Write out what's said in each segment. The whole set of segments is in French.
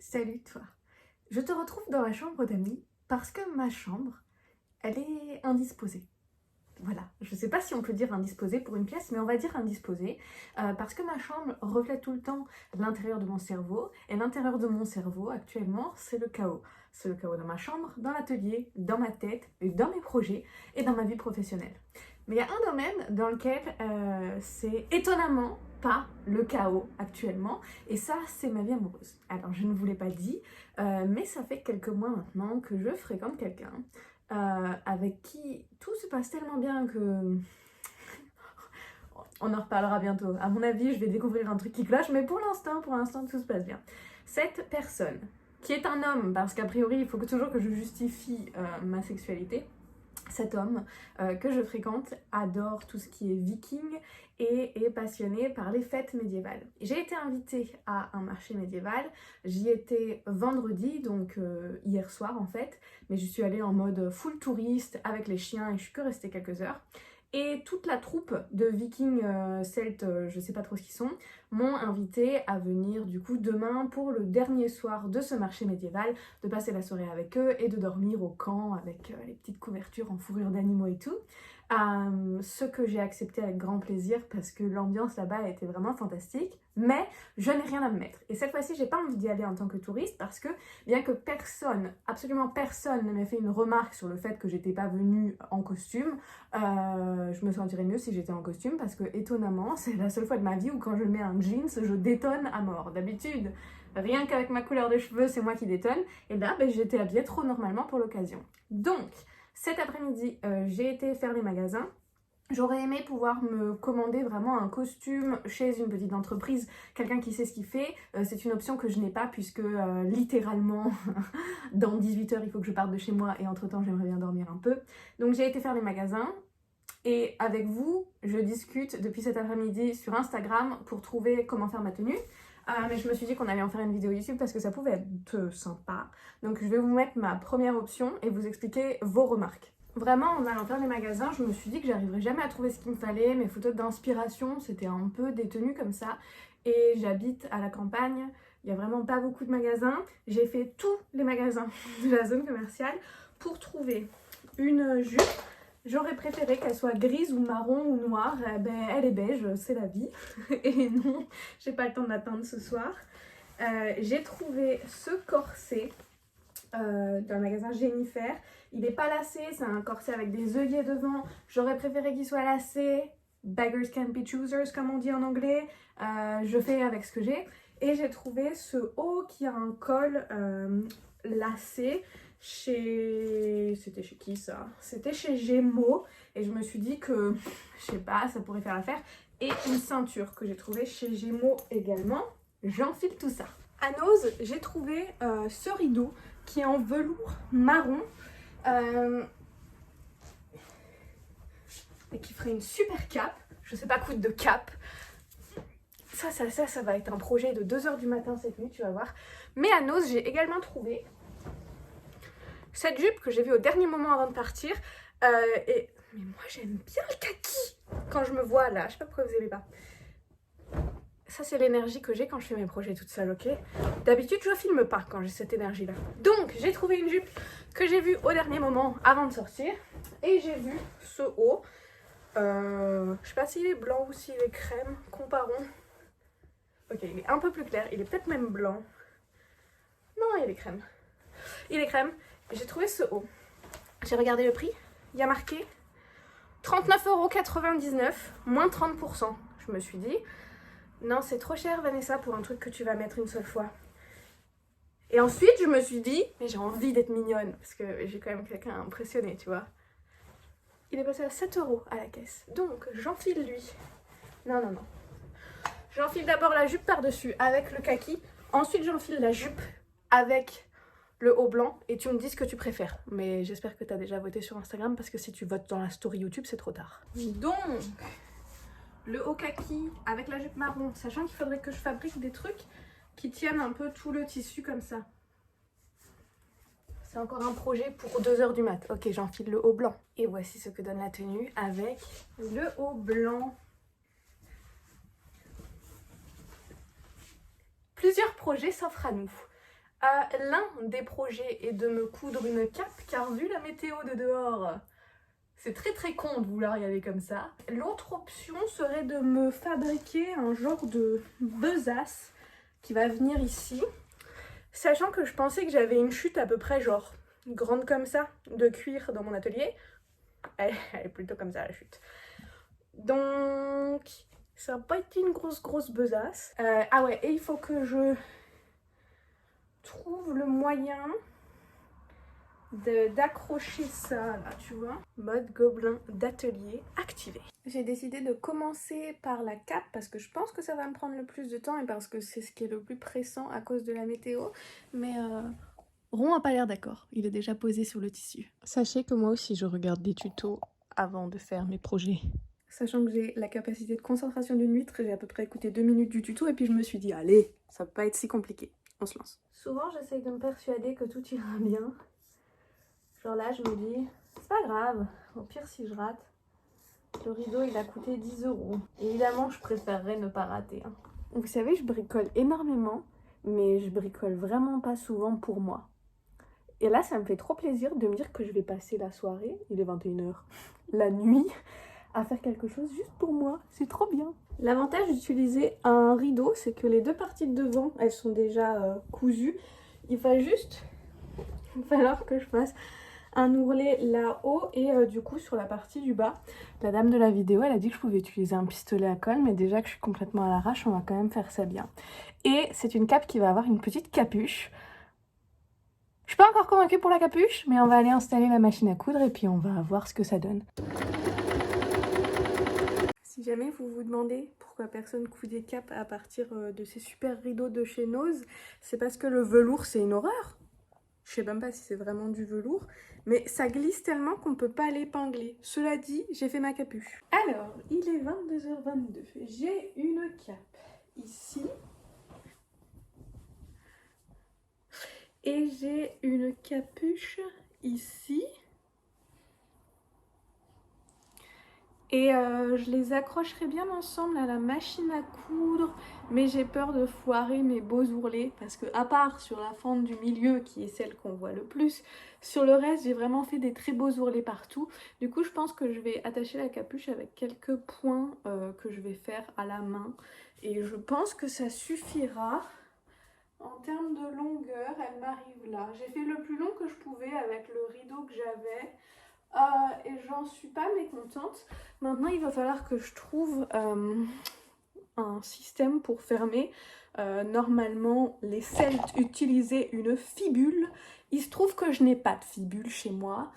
Salut toi. Je te retrouve dans la chambre d'amis parce que ma chambre, elle est indisposée. Voilà, je sais pas si on peut dire indisposée pour une pièce, mais on va dire indisposée parce que ma chambre reflète tout le temps l'intérieur de mon cerveau et l'intérieur de mon cerveau actuellement c'est le chaos. C'est le chaos dans ma chambre, dans l'atelier, dans ma tête, dans mes projets et dans ma vie professionnelle. Mais il y a un domaine dans lequel c'est étonnamment pas le chaos actuellement, et ça c'est ma vie amoureuse. Alors je ne vous l'ai pas dit, mais ça fait quelques mois maintenant que je fréquente quelqu'un avec qui tout se passe tellement bien que... On en reparlera bientôt. À mon avis, je vais découvrir un truc qui cloche, mais pour l'instant, tout se passe bien. Cette personne, qui est un homme, parce qu'a priori, il faut toujours que je justifie ma sexualité, cet homme que je fréquente adore tout ce qui est viking et est passionné par les fêtes médiévales. J'ai été invitée à un marché médiéval, j'y étais vendredi, donc hier soir en fait, mais je suis allée en mode full touriste avec les chiens et je suis que restée quelques heures. Et toute la troupe de vikings celtes, je sais pas trop ce qu'ils sont, m'ont invité à venir du coup demain pour le dernier soir de ce marché médiéval, de passer la soirée avec eux et de dormir au camp avec les petites couvertures en fourrure d'animaux et tout. Ce que j'ai accepté avec grand plaisir parce que l'ambiance là-bas était vraiment fantastique, mais je n'ai rien à me mettre. Et cette fois-ci, j'ai pas envie d'y aller en tant que touriste parce que bien que personne, absolument personne ne m'ait fait une remarque sur le fait que j'étais pas venue en costume, je me sentirais mieux si j'étais en costume parce que étonnamment, c'est la seule fois de ma vie où quand je mets un jeans, je détonne à mort. D'habitude, rien qu'avec ma couleur de cheveux, c'est moi qui détonne. Et là, j'étais habillée trop normalement pour l'occasion. Donc, cet après-midi, j'ai été faire les magasins. J'aurais aimé pouvoir me commander vraiment un costume chez une petite entreprise, quelqu'un qui sait ce qu'il fait. C'est une option que je n'ai pas puisque littéralement, dans 18 heures, il faut que je parte de chez moi et entre-temps, j'aimerais bien dormir un peu. Donc j'ai été faire les magasins et avec vous, je discute depuis cet après-midi sur Instagram pour trouver comment faire ma tenue. Mais je me suis dit qu'on allait en faire une vidéo YouTube parce que ça pouvait être sympa. Donc je vais vous mettre ma première option et vous expliquer vos remarques. Vraiment, en allant faire les magasins, je me suis dit que j'arriverais jamais à trouver ce qu'il me fallait. Mes photos d'inspiration, c'était un peu des tenues comme ça. Et j'habite à la campagne, il n'y a vraiment pas beaucoup de magasins. J'ai fait tous les magasins de la zone commerciale pour trouver une jupe. J'aurais préféré qu'elle soit grise ou marron ou noire. Elle est beige, c'est la vie. Et non, j'ai pas le temps de l'attendre ce soir. J'ai trouvé ce corset dans le magasin Jennifer. Il n'est pas lacé, c'est un corset avec des œillets devant. J'aurais préféré qu'il soit lacé. Beggars can't be choosers, comme on dit en anglais. Je fais avec ce que j'ai. Et j'ai trouvé ce haut qui a un col lacé. C'était chez qui ça? C'était chez Gémeaux. Et je me suis dit que, je sais pas, ça pourrait faire l'affaire. Et une ceinture que j'ai trouvée chez Gémeaux également. J'enfile tout ça. À Nose, j'ai trouvé ce rideau qui est en velours marron. Et qui ferait une super cape. Je sais pas coudre de cape. Ça va être un projet de 2 h du matin cette nuit, tu vas voir. Mais à Nose, j'ai également trouvé cette jupe que j'ai vue au dernier moment avant de partir. Mais moi, j'aime bien le kaki quand je me vois là. Je sais pas pourquoi vous aimez pas. Ça, c'est l'énergie que j'ai quand je fais mes projets toute seule, ok? D'habitude, je filme pas quand j'ai cette énergie-là. Donc, j'ai trouvé une jupe que j'ai vue au dernier moment avant de sortir. Et j'ai vu ce haut. Je sais pas s'il est blanc ou s'il est crème. Comparons. Ok, il est un peu plus clair. Il est peut-être même blanc. Non, il est crème. Il est crème. J'ai trouvé ce haut. J'ai regardé le prix. Il y a marqué 39,99 €, moins 30%. Je me suis dit, non, c'est trop cher, Vanessa, pour un truc que tu vas mettre une seule fois. Et ensuite, je me suis dit, mais j'ai envie d'être mignonne, parce que j'ai quand même quelqu'un impressionné, tu vois. Il est passé à 7 € à la caisse. Donc, j'enfile lui. Non. J'enfile d'abord la jupe par-dessus avec le kaki. Ensuite, j'enfile la jupe avec le haut blanc. Et tu me dis ce que tu préfères. Mais j'espère que tu as déjà voté sur Instagram parce que si tu votes dans la story YouTube, c'est trop tard. Donc, le haut kaki avec la jupe marron. Sachant qu'il faudrait que je fabrique des trucs qui tiennent un peu tout le tissu comme ça. C'est encore un projet pour 2 h du mat. Ok, j'enfile le haut blanc. Et voici ce que donne la tenue avec le haut blanc. Plusieurs projets s'offrent à nous. L'un des projets est de me coudre une cape, car vu la météo de dehors, c'est très très con de vouloir y aller comme ça. L'autre option serait de me fabriquer un genre de besace qui va venir ici. Sachant que je pensais que j'avais une chute à peu près genre grande comme ça, de cuir dans mon atelier. Elle est plutôt comme ça la chute. Donc ça va pas été une grosse besace. Ah ouais, et il faut que je trouve le moyen d'accrocher ça là, tu vois. Mode gobelin d'atelier activé. J'ai décidé de commencer par la cape parce que je pense que ça va me prendre le plus de temps et parce que c'est ce qui est le plus pressant à cause de la météo. Mais Ron a pas l'air d'accord, il est déjà posé sur le tissu. Sachez que moi aussi je regarde des tutos avant de faire mes projets. Sachant que j'ai la capacité de concentration d'une huître, j'ai à peu près écouté 2 minutes du tuto et puis je me suis dit allez, ça peut pas être si compliqué, on se lance. Souvent j'essaye de me persuader que tout ira bien. Genre là je me dis, c'est pas grave, au pire si je rate, le rideau il a coûté 10 €. Évidemment je préférerais ne pas rater. Hein. Vous savez, je bricole énormément, mais je bricole vraiment pas souvent pour moi. Et là ça me fait trop plaisir de me dire que je vais passer la soirée, il est 21 h, la nuit, à faire quelque chose juste pour moi, c'est trop bien. L'avantage d'utiliser un rideau, c'est que les deux parties de devant, elles sont déjà cousues. Il va juste falloir que je fasse un ourlet là-haut et du coup sur la partie du bas. La dame de la vidéo, elle a dit que je pouvais utiliser un pistolet à colle, mais déjà que je suis complètement à l'arrache, on va quand même faire ça bien. Et c'est une cape qui va avoir une petite capuche. Je suis pas encore convaincue pour la capuche, mais on va aller installer la machine à coudre et puis on va voir ce que ça donne. Si jamais vous vous demandez pourquoi personne coud des capes à partir de ces super rideaux de chez Nose, c'est parce que le velours c'est une horreur. Je sais même pas si c'est vraiment du velours, mais ça glisse tellement qu'on peut pas l'épingler. Cela dit, j'ai fait ma capuche. Alors, il est 22 h 22. J'ai une cape ici. Et j'ai une capuche ici. Et je les accrocherai bien ensemble à la machine à coudre, mais j'ai peur de foirer mes beaux ourlets parce que à part sur la fente du milieu qui est celle qu'on voit le plus, sur le reste j'ai vraiment fait des très beaux ourlets partout. Du coup je pense que je vais attacher la capuche avec quelques points que je vais faire à la main et je pense que ça suffira. En termes de longueur, elle m'arrive là. J'ai fait le plus long que je pouvais avec le rideau que j'avais. Et j'en suis pas mécontente. Maintenant il va falloir que je trouve un système pour fermer. Normalement les Celtes utilisaient une fibule. Il se trouve que je n'ai pas de fibule chez moi,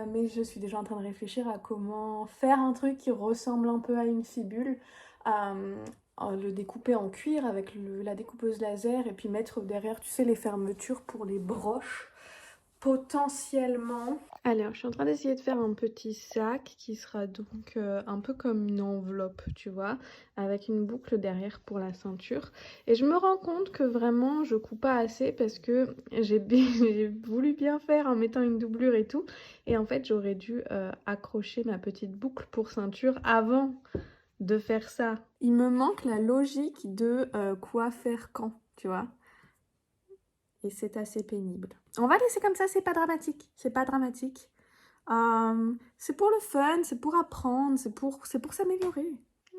mais je suis déjà en train de réfléchir à comment faire un truc qui ressemble un peu à une fibule. Le découper en cuir avec la découpeuse laser et puis mettre derrière, tu sais, les fermetures pour les broches. Potentiellement. Alors, je suis en train d'essayer de faire un petit sac qui sera donc un peu comme une enveloppe, tu vois, avec une boucle derrière pour la ceinture. Et je me rends compte que vraiment, je couds pas assez parce que j'ai voulu bien faire en mettant une doublure et tout. Et en fait, j'aurais dû accrocher ma petite boucle pour ceinture avant de faire ça. Il me manque la logique de quoi faire quand, tu vois. Et c'est assez pénible. On va laisser comme ça, c'est pas dramatique. C'est pas dramatique. C'est pour le fun, c'est pour apprendre, c'est pour s'améliorer.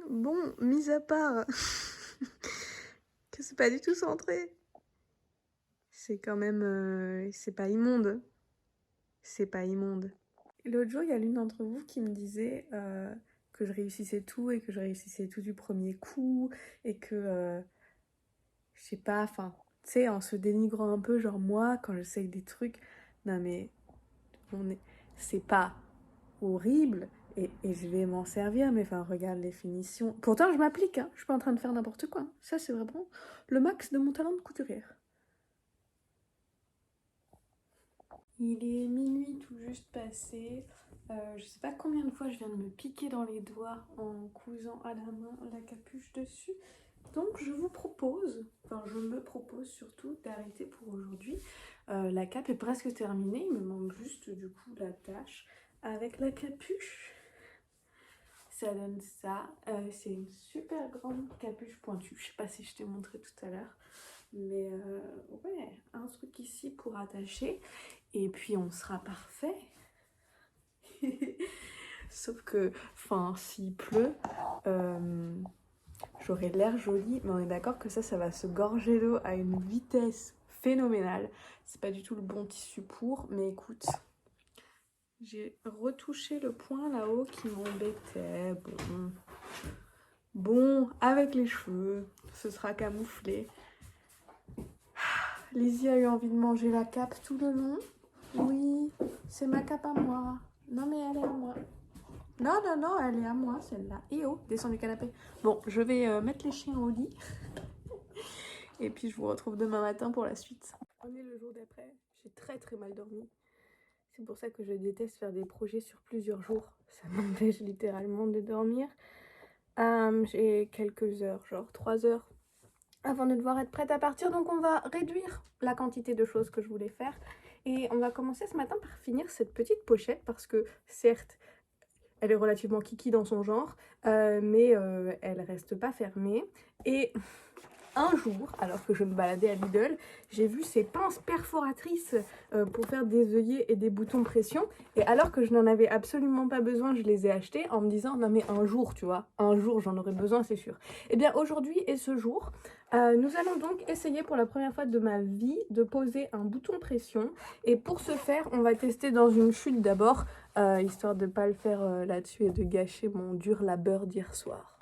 Bon, mis à part que c'est pas du tout centré. C'est quand même... c'est pas immonde. C'est pas immonde. L'autre jour, il y a l'une d'entre vous qui me disait que je réussissais tout et que je réussissais tout du premier coup et que... je sais pas, enfin... Tu sais, en se dénigrant un peu, genre moi, quand j'essaye des trucs, non mais c'est pas horrible et je vais m'en servir, mais enfin, regarde les finitions. Pourtant, je m'applique, hein, je suis pas en train de faire n'importe quoi. Ça, c'est vraiment le max de mon talent de couturière. Il est minuit tout juste passé. Je sais pas combien de fois je viens de me piquer dans les doigts en cousant à la main la capuche dessus. Donc je vous propose, enfin je me propose surtout d'arrêter pour aujourd'hui. La cape est presque terminée, il me manque juste du coup la tâche avec la capuche. Ça donne ça. C'est une super grande capuche pointue. Je sais pas si je t'ai montré tout à l'heure. Mais ouais, un truc qui ici pour attacher et puis on sera parfait. Sauf que, enfin, s'il pleut, j'aurai l'air jolie, mais on est d'accord que ça va se gorger d'eau à une vitesse phénoménale. C'est pas du tout le bon tissu pour, mais écoute, j'ai retouché le point là-haut qui m'embêtait. Bon, avec les cheveux, ce sera camouflé. Lizzie a eu envie de manger la cape tout le long. Oui, c'est ma cape à moi. Non mais elle est à moi. Non, elle est à moi celle-là. Et oh, descends du canapé. Bon, je vais mettre les chiens au lit. Et puis je vous retrouve demain matin pour la suite. On est le jour d'après. J'ai très mal dormi. C'est pour ça que je déteste faire des projets sur plusieurs jours. Ça m'empêche littéralement de dormir. J'ai quelques heures, genre 3 heures avant de devoir être prête à partir. Donc on va réduire la quantité de choses que je voulais faire. Et on va commencer ce matin par finir cette petite pochette parce que certes, elle est relativement kiki dans son genre, mais elle reste pas fermée. Et un jour, alors que je me baladais à Lidl, j'ai vu ces pinces perforatrices pour faire des œillets et des boutons pression. Et alors que je n'en avais absolument pas besoin, je les ai achetées en me disant non mais un jour, tu vois, un jour j'en aurai besoin, c'est sûr. Et bien aujourd'hui est ce jour. Nous allons donc essayer pour la première fois de ma vie de poser un bouton pression. Et pour ce faire, on va tester dans une chute d'abord, histoire de ne pas le faire là-dessus et de gâcher mon dur labeur d'hier soir.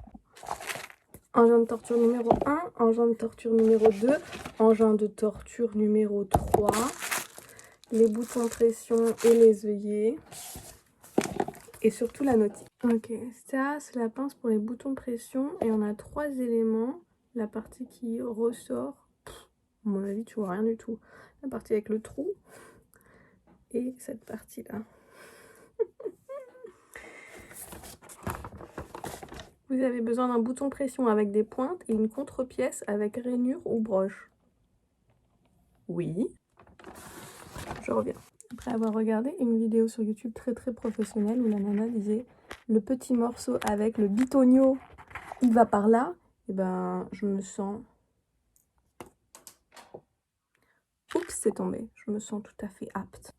Engin de torture numéro 1, engin de torture numéro 2, engin de torture numéro 3, les boutons pression et les œillets, et surtout la notice. Ok, ça c'est la pince pour les boutons pression, et on a 3 éléments. La partie qui ressort, à mon avis tu vois rien du tout. La partie avec le trou, et cette partie-là. Vous avez besoin d'un bouton pression avec des pointes et une contre-pièce avec rainure ou broche. Oui. Je reviens. Après avoir regardé une vidéo sur YouTube très professionnelle où la nana disait le petit morceau avec le bitonio, il va par là, et ben je me sens... Oups, c'est tombé. Je me sens tout à fait apte.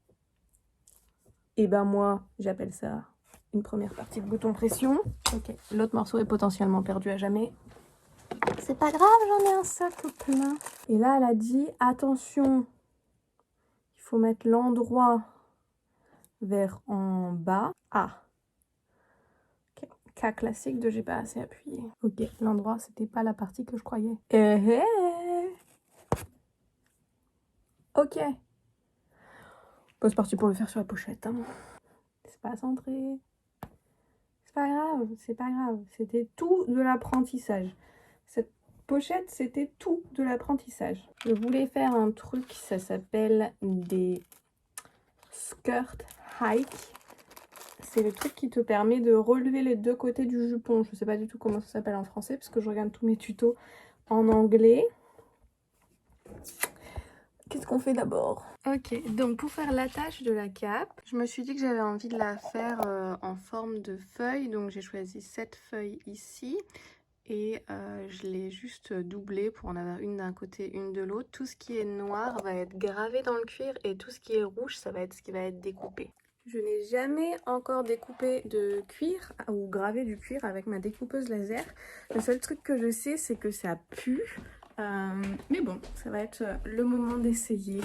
Et ben moi, j'appelle ça une première partie de bouton pression. Ok, l'autre morceau est potentiellement perdu à jamais. C'est pas grave, j'en ai un sac plein. Et là, elle a dit, attention, il faut mettre l'endroit vers en bas. Ah, ok. Cas classique de j'ai pas assez appuyé. Ok, l'endroit, c'était pas la partie que je croyais. Ok. Bon, c'est parti pour le faire sur la pochette. Hein. C'est pas centré. C'est pas grave, c'est pas grave. C'était tout de l'apprentissage. Cette pochette, c'était tout de l'apprentissage. Je voulais faire un truc, ça s'appelle des skirt hike. C'est le truc qui te permet de relever les deux côtés du jupon. Je sais pas du tout comment ça s'appelle en français parce que je regarde tous mes tutos en anglais. Qu'est-ce qu'on fait d'abord? Ok, donc pour faire l'attache de la cape, je me suis dit que j'avais envie de la faire en forme de feuille. Donc j'ai choisi cette feuille ici. Et je l'ai juste doublée pour en avoir une d'un côté, une de l'autre. Tout ce qui est noir va être gravé dans le cuir et tout ce qui est rouge, ça va être ce qui va être découpé. Je n'ai jamais encore découpé de cuir ou gravé du cuir avec ma découpeuse laser. Le seul truc que je sais, c'est que ça pue. Mais bon, ça va être le moment d'essayer.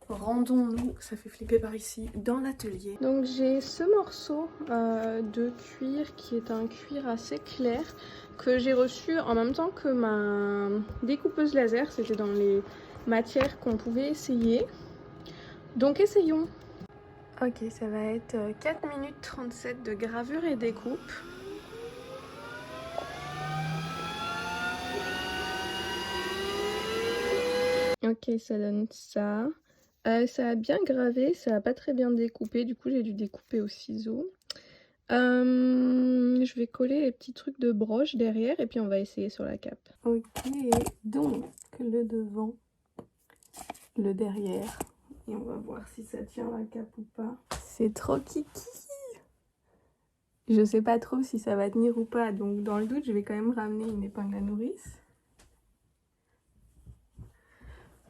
Rendons-nous, ça fait flipper par ici, dans l'atelier. Donc j'ai ce morceau de cuir qui est un cuir assez clair que j'ai reçu en même temps que ma découpeuse laser. C'était dans les matières qu'on pouvait essayer. Donc essayons. Ok, ça va être 4 minutes 37 de gravure et découpe. Ok, ça donne ça. Ça a bien gravé, ça a pas très bien découpé, du coup j'ai dû découper au ciseau. Je vais coller les petits trucs de broche derrière et puis on va essayer sur la cape. Ok, donc le devant, le derrière, et on va voir si ça tient la cape ou pas. C'est trop kiki! Je sais pas trop si ça va tenir ou pas, donc dans le doute je vais quand même ramener une épingle à nourrice.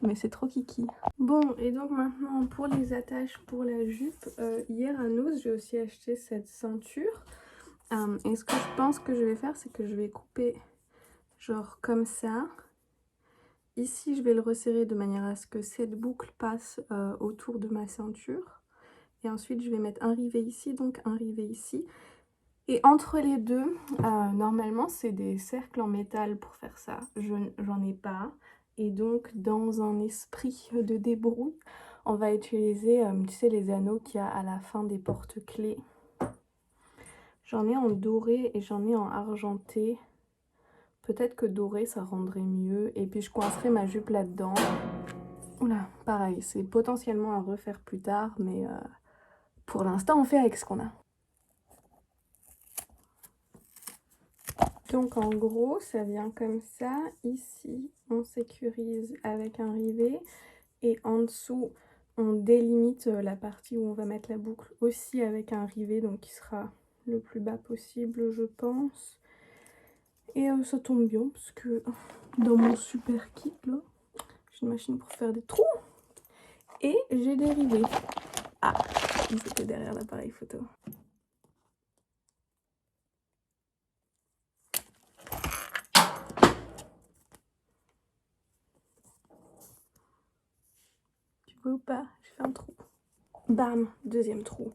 mais c'est trop kiki. Bon, et donc maintenant pour les attaches pour la jupe, hier à Noz, j'ai aussi acheté cette ceinture. Et ce que je pense que je vais faire, c'est que je vais couper genre comme ça. Ici, je vais le resserrer de manière à ce que cette boucle passe autour de ma ceinture. Et ensuite, je vais mettre un rivet ici, donc un rivet ici. Et entre les deux, normalement, c'est des cercles en métal pour faire ça. J'en ai pas. Et donc, dans un esprit de débrouille, on va utiliser, tu sais, les anneaux qu'il y a à la fin des porte-clés. J'en ai en doré et j'en ai en argenté. Peut-être que doré, ça rendrait mieux. Et puis, je coincerai ma jupe là-dedans. Oula, pareil, c'est potentiellement à refaire plus tard, mais pour l'instant, on fait avec ce qu'on a. Donc en gros, ça vient comme ça. Ici, on sécurise avec un rivet. Et en dessous, on délimite la partie où on va mettre la boucle aussi avec un rivet. Donc qui sera le plus bas possible, je pense. Et ça tombe bien parce que dans mon super kit, là, j'ai une machine pour faire des trous. Et j'ai des rivets. Ah, ils étaient derrière l'appareil photo. Ou pas, j'ai fait un trou. Bam, deuxième trou.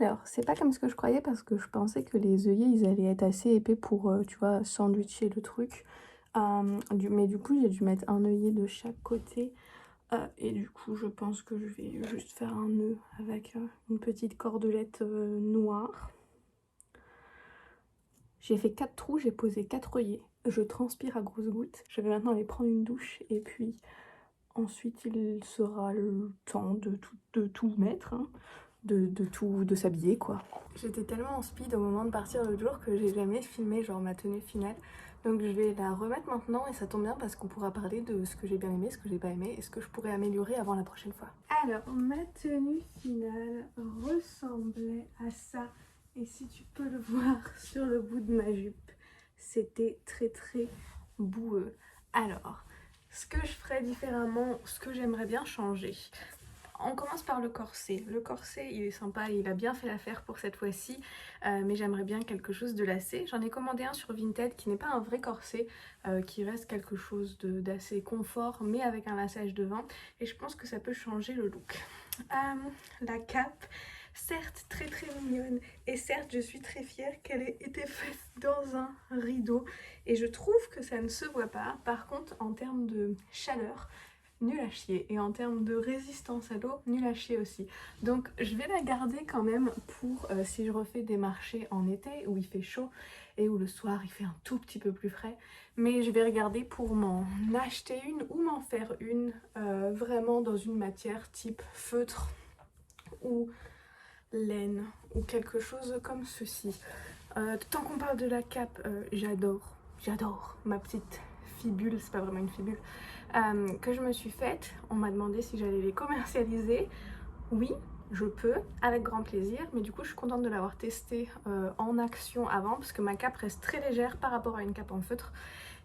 Alors, c'est pas comme ce que je croyais parce que je pensais que les œillets, ils allaient être assez épais pour, tu vois, sandwicher le truc. Mais du coup, j'ai dû mettre un œillet de chaque côté. Et du coup, je pense que je vais juste faire un nœud avec une petite cordelette noire. J'ai fait 4 trous, j'ai posé 4 œillets. Je transpire à grosses gouttes. Je vais maintenant aller prendre une douche et puis ensuite il sera le temps de tout mettre, hein, de s'habiller quoi. J'étais tellement en speed au moment de partir l'autre jour que j'ai jamais filmé genre ma tenue finale. Donc je vais la remettre maintenant et ça tombe bien parce qu'on pourra parler de ce que j'ai bien aimé, ce que j'ai pas aimé et ce que je pourrais améliorer avant la prochaine fois. Alors ma tenue finale ressemblait à ça. Et si tu peux le voir sur le bout de ma jupe, c'était très boueux. Alors, ce que je ferais différemment, ce que j'aimerais bien changer. On commence par le corset. Le corset, il est sympa, il a bien fait l'affaire pour cette fois-ci, mais j'aimerais bien quelque chose de lacé. J'en ai commandé un sur Vinted qui n'est pas un vrai corset, qui reste quelque chose d'assez confort, mais avec un laçage devant. Et je pense que ça peut changer le look. La cape, certes très mignonne, et certes je suis très fière qu'elle ait été faite dans un rideau. Et je trouve que ça ne se voit pas. Par contre, en termes de chaleur, nul à chier. Et en termes de résistance à l'eau, nul à chier aussi. Donc je vais la garder quand même pour si je refais des marchés en été où il fait chaud et où le soir il fait un tout petit peu plus frais. Mais je vais regarder pour m'en acheter une ou m'en faire une vraiment dans une matière type feutre ou laine ou quelque chose comme ceci. Tant qu'on parle de la cape, j'adore ma petite fibule, c'est pas vraiment une fibule, que je me suis faite. On m'a demandé si j'allais les commercialiser. Oui, je peux, avec grand plaisir, mais du coup je suis contente de l'avoir testé en action avant parce que ma cape reste très légère par rapport à une cape en feutre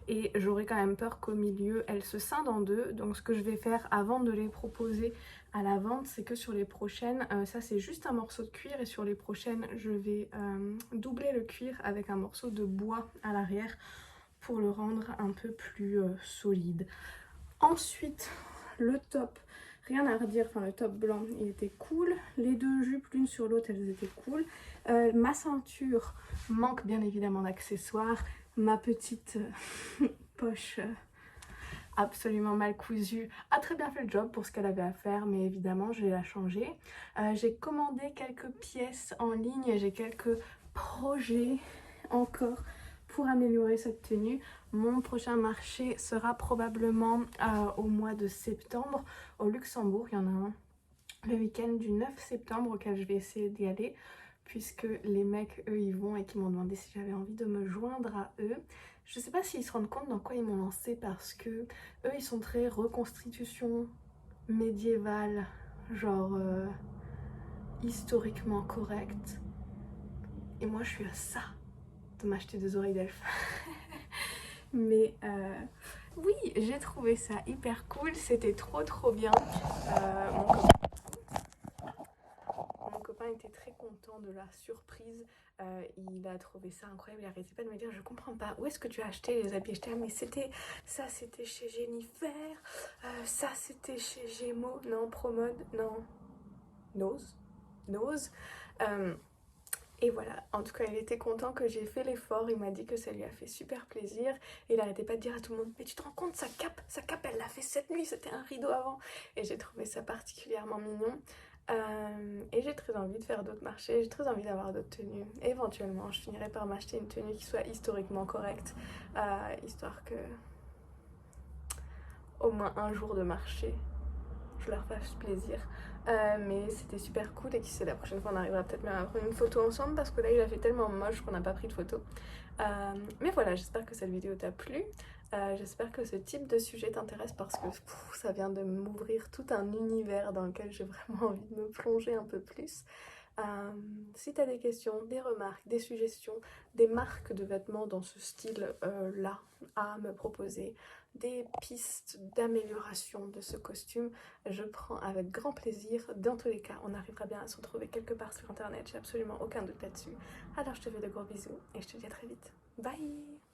et j'aurais quand même peur qu'au milieu elle se scinde en deux. Donc ce que je vais faire avant de les proposer à la vente, c'est que sur les prochaines, ça c'est juste un morceau de cuir et sur les prochaines je vais doubler le cuir avec un morceau de bois à l'arrière pour le rendre un peu plus solide. Ensuite, le top, rien à redire, enfin le top blanc il était cool, les deux jupes l'une sur l'autre elles étaient cool, ma ceinture manque bien évidemment d'accessoires, ma petite poche absolument mal cousue a très bien fait le job pour ce qu'elle avait à faire, mais évidemment je vais la changer. J'ai commandé quelques pièces en ligne, j'ai quelques projets encore pour améliorer cette tenue. Mon prochain marché sera probablement au mois de septembre au Luxembourg. Il y en a un le week-end du 9 septembre auquel je vais essayer d'y aller puisque les mecs eux y vont et qui m'ont demandé si j'avais envie de me joindre à eux. Je sais pas s'ils se rendent compte dans quoi ils m'ont lancé parce que eux ils sont très reconstitution médiévale, genre historiquement correct. Et moi je suis à ça de m'acheter des oreilles d'elfe. Mais Oui, j'ai trouvé ça hyper cool, c'était trop bien. Mon Mon copain était très content de la surprise. Il a trouvé ça incroyable. Il arrêtait pas de me dire je comprends pas, où est-ce que tu as acheté les habits? J'étais mais c'était ça, c'était chez Jennifer, ça c'était chez Gémeaux, non, Promode, non, Nose, Nose. Euh, et voilà, en tout cas, il était content que j'ai fait l'effort. Il m'a dit que ça lui a fait super plaisir. Et il arrêtait pas de dire à tout le monde mais tu te rends compte, sa cape, elle l'a fait cette nuit, c'était un rideau avant. Et j'ai trouvé ça particulièrement mignon. Et j'ai très envie de faire d'autres marchés, j'ai très envie d'avoir d'autres tenues. Et éventuellement, je finirai par m'acheter une tenue qui soit historiquement correcte, histoire que au moins un jour de marché, je leur fasse plaisir. Mais c'était super cool et qui sait, la prochaine fois on arrivera peut-être même à prendre une photo ensemble parce que là il a fait tellement moche qu'on n'a pas pris de photo. Mais voilà, j'espère que cette vidéo t'a plu. J'espère que ce type de sujet t'intéresse parce que ça vient de m'ouvrir tout un univers dans lequel j'ai vraiment envie de me plonger un peu plus. Si tu as des questions, des remarques, des suggestions, des marques de vêtements dans ce style-là à me proposer, des pistes d'amélioration de ce costume, je prends avec grand plaisir. Dans tous les cas, on arrivera bien à se retrouver quelque part sur internet, j'ai absolument aucun doute là-dessus. Alors je te fais de gros bisous et je te dis à très vite. Bye!